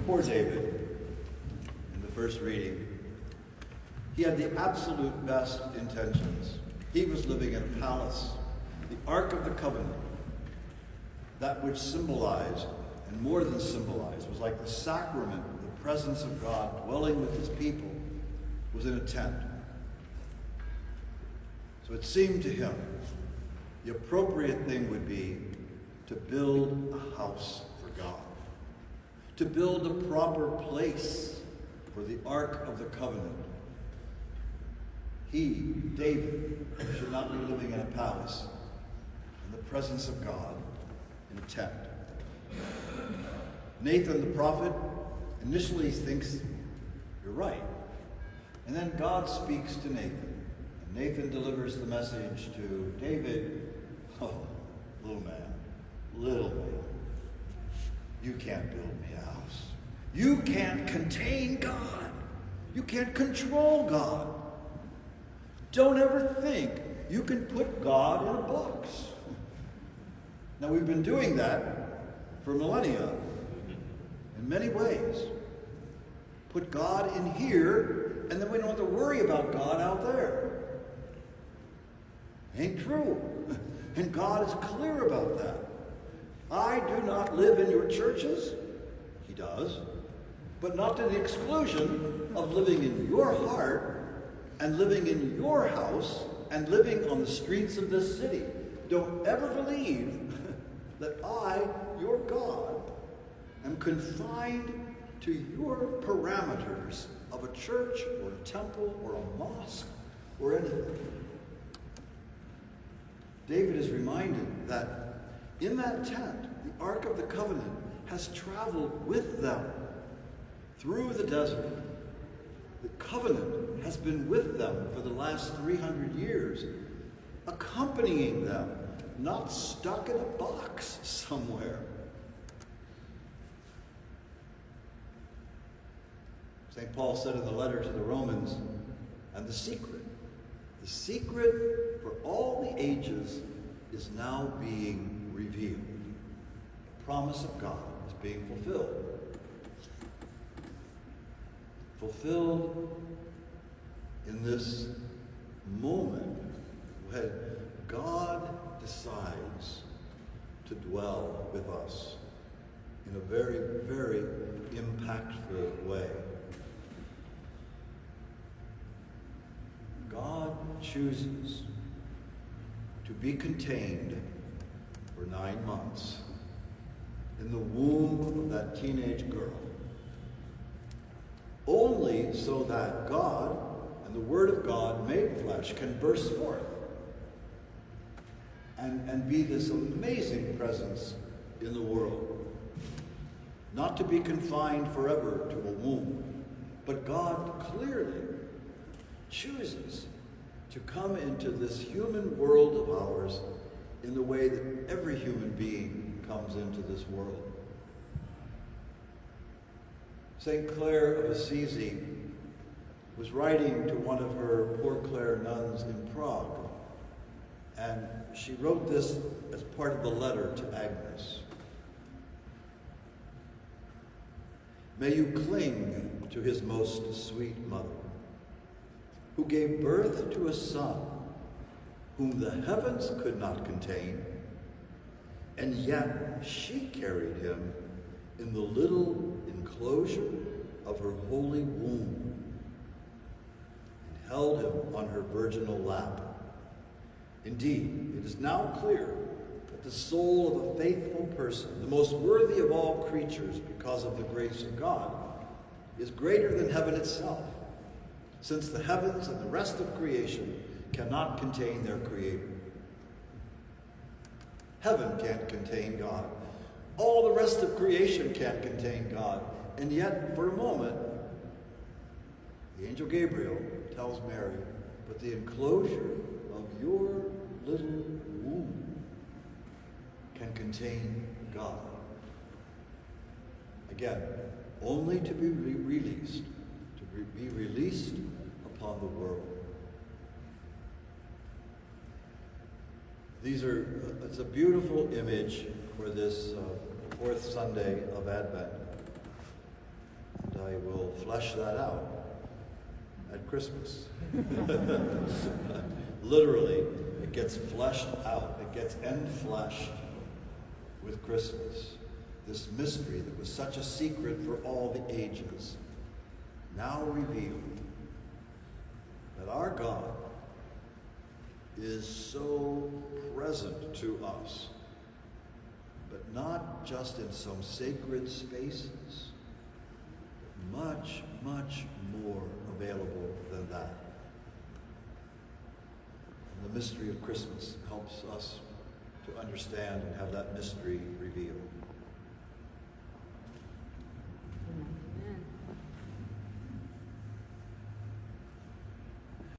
Poor David, in the first reading, he had the absolute best intentions. He was living in a palace. The Ark of the Covenant, that which symbolized, and more than symbolized, was like the sacrament, the presence of God dwelling with his people, was in a tent. So it seemed to him the appropriate thing would be to build a house for God, to build a proper place for the Ark of the Covenant. He, David, should not be living in a palace, in the presence of God, in a tent. Nathan the prophet initially thinks, you're right. And then God speaks to Nathan. And Nathan delivers the message to David, oh, little man, you can't build me a house. You can't contain God. You can't control God. Don't ever think you can put God in a box. Now, we've been doing that for millennia in many ways. Put God in here, and then we don't have to worry about God out there. Ain't true. And God is clear about that. I do not live in your churches. He does. But not to the exclusion of living in your heart and living in your house and living on the streets of this city. Don't ever believe that I, your God, am confined to your parameters of a church or a temple or a mosque or anything. David is reminded that in that tent, the Ark of the Covenant has traveled with them through the desert. The covenant has been with them for the last 300 years, accompanying them, not stuck in a box somewhere. St. Paul said in the letter to the Romans, and the secret for all the ages is now being revealed. The promise of God is being fulfilled. Fulfilled in this moment when God decides to dwell with us in a very, very impactful way. God chooses to be contained for 9 months in the womb of that teenage girl, only so that God and the Word of God made flesh can burst forth and be this amazing presence in the world. Not to be confined forever to a womb, but God clearly chooses to come into this human world of ours in the way that every human being comes into this world. St. Clare of Assisi was writing to one of her Poor Clare nuns in Prague, and she wrote this as part of the letter to Agnes. May you cling to his most sweet mother, who gave birth to a son whom the heavens could not contain, and yet she carried him in the little enclosure of her holy womb and held him on her virginal lap. Indeed, it is now clear that the soul of a faithful person, the most worthy of all creatures because of the grace of God, is greater than heaven itself, since the heavens and the rest of creation cannot contain their Creator. Heaven can't contain God. All the rest of creation can't contain God. And yet, for a moment, the angel Gabriel tells Mary, but the enclosure of your little womb can contain God. Again, only to be released, be released upon the world. It's a beautiful image for this fourth Sunday of Advent. and I will flesh that out at Christmas. Literally, it gets fleshed out. It gets enfleshed with Christmas. This mystery that was such a secret for all the ages, now revealed, that our God is so present to us, but not just in some sacred spaces, but much, much more available than that. And the mystery of Christmas helps us to understand and have that mystery revealed.